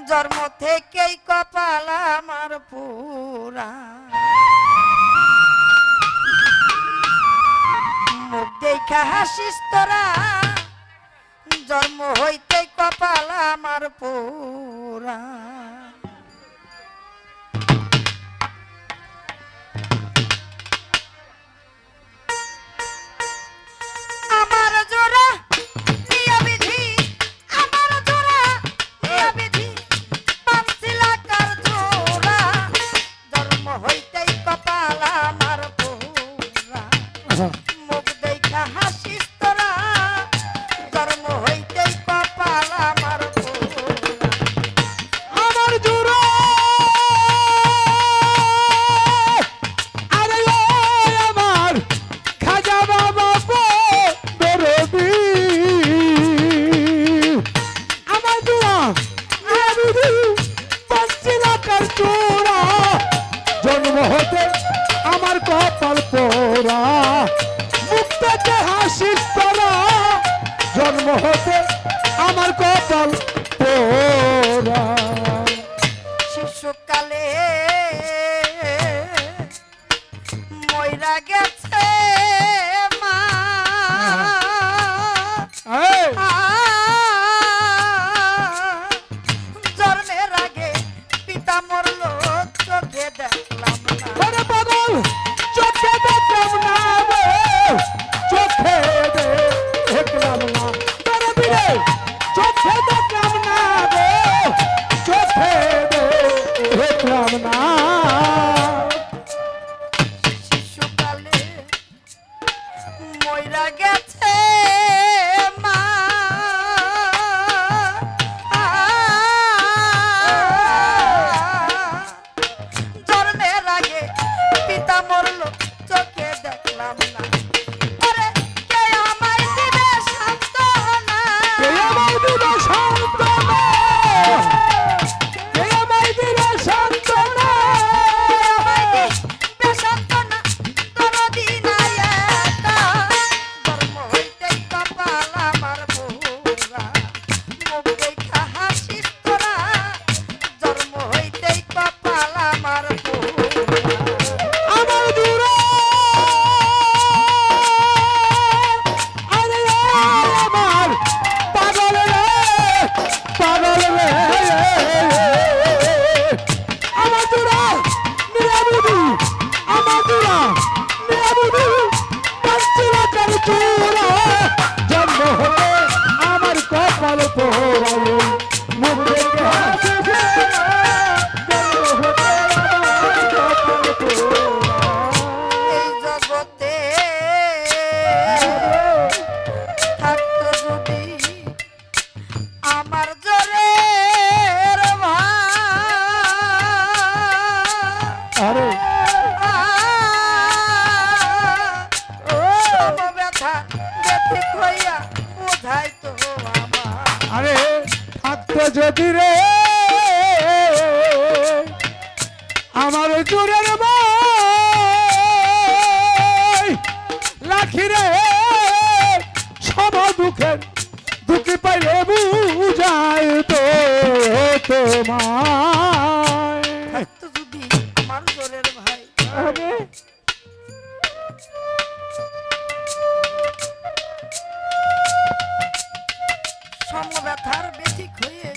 জন্ম থেকেই কপাল আমার পুরা মুখ দেখা হাসিস তোরা জন্ম হইতেই কপাল আমার পুরা আমার জোড়া নিয়া বিধি আমার জোড়া নিয়া বিধি পাঁচিলাকার জোড়া জন্ম হইতেই কপাল আমার পুরা মুখ দেখা হাসিস তোরা জন্ম হইতেই কপাল আমার পুরা আমার জোড়া আরে আমার খাজা বাবা দরদি আমার জোড়া পাঁচিলাকার জোড়া জন্ম হতে আমার কপাল পোড়া মুখ থেকে হাসিস তোরা জন্ম হতে আমার কপাল পোড়া শিশুকালে ময়রা গেছে মা জন্মের আগে পিতা মরল চোখে দেখলাম না ওরে পাগল চোখে দেখলাম না রে চোখে দেখলাম না তোরে বিরে চোখে দেখলাম না রে চোখে দেখলাম না শিশুকালে ময়রা গেছে মা জন্মের আগে পিতা মরল চোখে দেখলাম না ওরে কে আমায় দিবে সান্ত্বনা কে আমায় দিবে সান্ত্বনা কে আমায় দিবে সান্ত্বনা আমায় দিবে সান্ত্বনা দরদি নাই একা জন্ম হইতেই কপাল আমার পুরা মুখ দেখা হাসিস তোরা জন্ম হইতেই কপাল আমার পুরা আমার জোড়া আরে আমার পাগল রে আমার জোড়া নিরাবুদি আমার জোড়া নিরাবুদি পাঁচিলাকার জোড়া জন্ম হতে আমার কপাল পোড়া মুখ দেখে হাসিস জন্ম হতে আমার কপাল পোড়া এই জগতে থাকতো যদি আমার জোরের আরে ব্যথা ব্যথিক হইয়া বোঝাই তো আমার আরে থাকতো যদি রে আমার জোরের ভাই লাখি রে সব দুঃখের দুঃখী পাইলে বুঝাই তো তোমায় থাকতো যদি আমার জোরের ভাই আরে সমব্যথার ব্যথিক হয়ে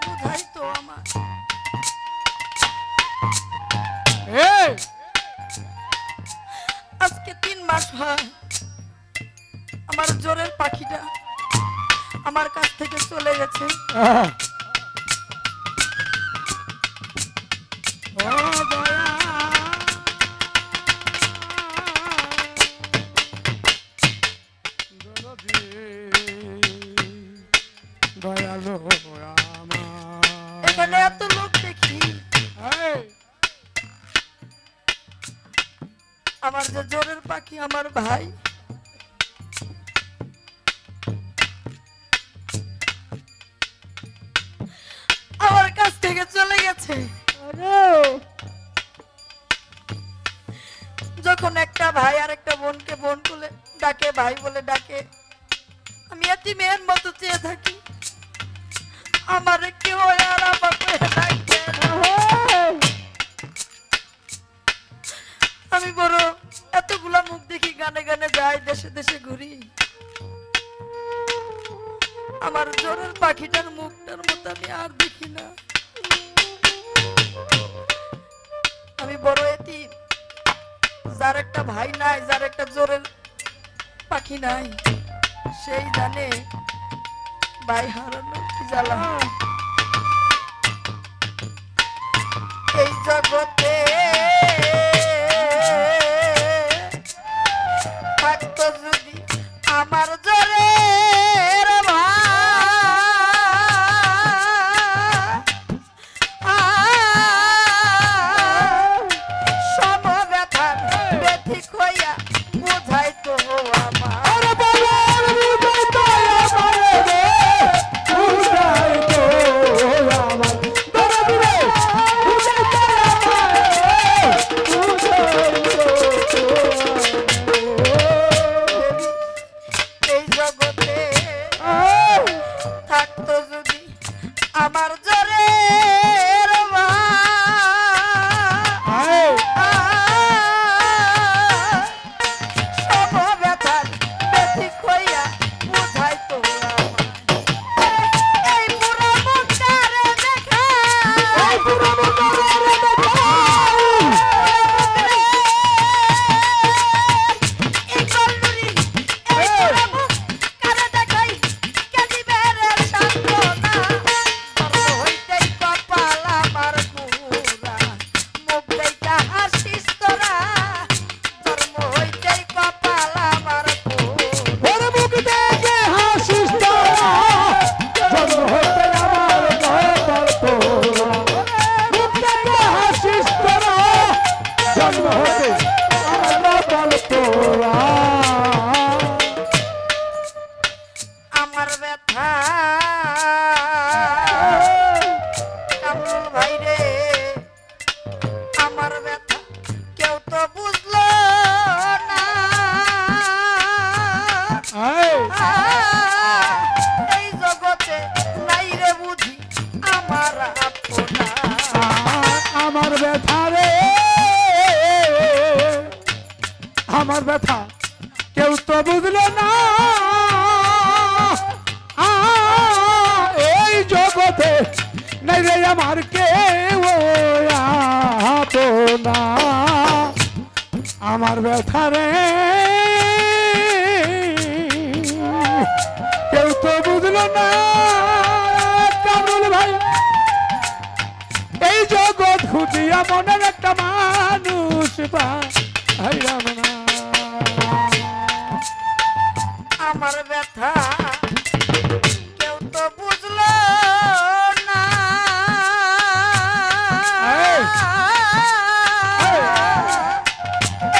বোঝাই তো আমার এই আজকে 3 মাস হয় আমার জোরের পাখিটা আমার কাছ থেকে চলে গেছে ও দয়া দয়ালো আমার এখানে এত লোক দেখি আমার যে জোরের পাখি আমার ভাই আমার কাছ থেকে চলে গেছে যখন একটা ভাই আর একটা বোনকে বোন বলে ডাকে ভাই বলে ডাকে আমি এতিমের মতো চেয়ে থাকি আমার কেউ আর আমাকে ডাকে না। আমি বড় এতগুলা মুখ দেখি, গানে গানে যাই, দেশে দেশে ঘুরি, আমার জোরের পাখিটার মুখটার মতো আমি আর দেখি না। আমি বড় এতিম, যার একটা ভাই নাই, যার একটা জোরের পাখি নাই, সেই জানে ভাই হারানো কি জ্বালা। এই জগতে থাকতো যদি আমার জোরের সম ব্যথার ব্যথিক হইয়া বুঝাইতো আমার। আমার জোরের সব ব্যথার ব্যথিক হইয়া বুঝাইতো এই পুরো মুখটারে দেখা, এই পুরো মুখটারে দেখা, এই কলনুরি এই পুরো মুখ কারে দেখাই কেজি বেরের সান্ত্বনা। আমার ব্যথা কামরুল ভাই রে, আমার ব্যথা কেউ তো বুঝলো না। এই জগতে নাই রে বুঝি আমার আপনা। আমার ব্যথা রে, আমার ব্যথা কেউ তো বুঝলো না। এই জগতে নাই রে আমার কেউ আপনা। আমার ব্যথা রে কেউ তো বুঝলো না। কামরুল ভাই এই জগৎ খুঁজিয়া মনের একটা মানুষ পাইলাম না। আমার ব্যথা কেউ তো বুঝলো না।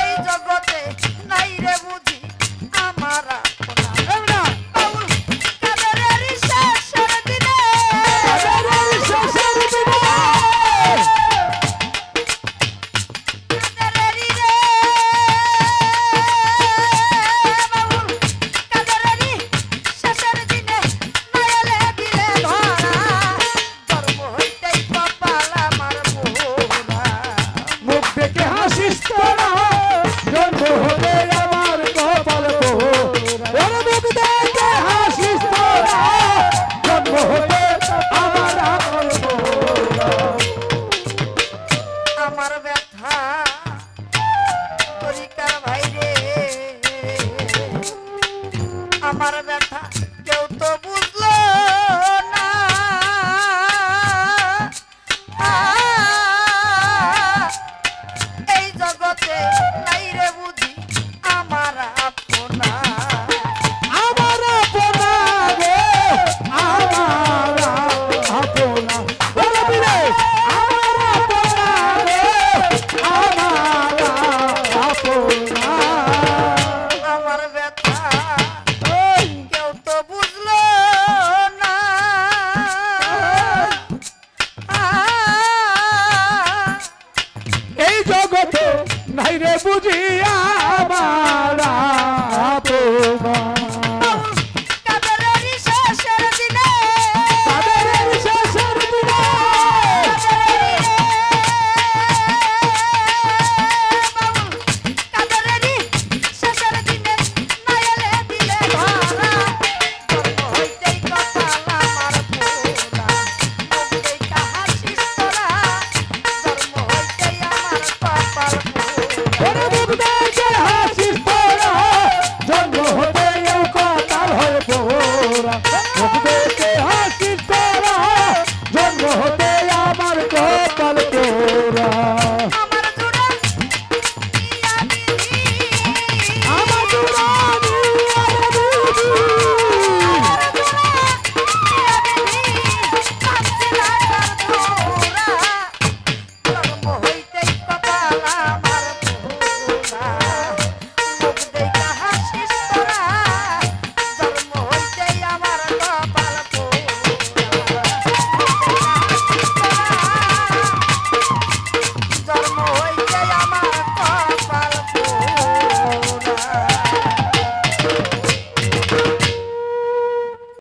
এই জগতে নাই রে বুঝি আমার আপনা। কাদেরের শেষের দিনে, কাদেরের শেষের দিনে, কাদেরেরই রে বাবুল, কাদেরেরই শেষের দিনে নয়লে দিলে ধরা। ধর্ম হইতেই কপাল আমার মোরা। মুখ দেখে হাসিস তোরা, জন্ম হতে আমার কপাল পোড়া। মুখ দেখে হাসিস তোরা, জন্ম হতে আমার আকল পোড়া। আমার ব্যথা তরিকার ভাই রে, আমার ব্যথা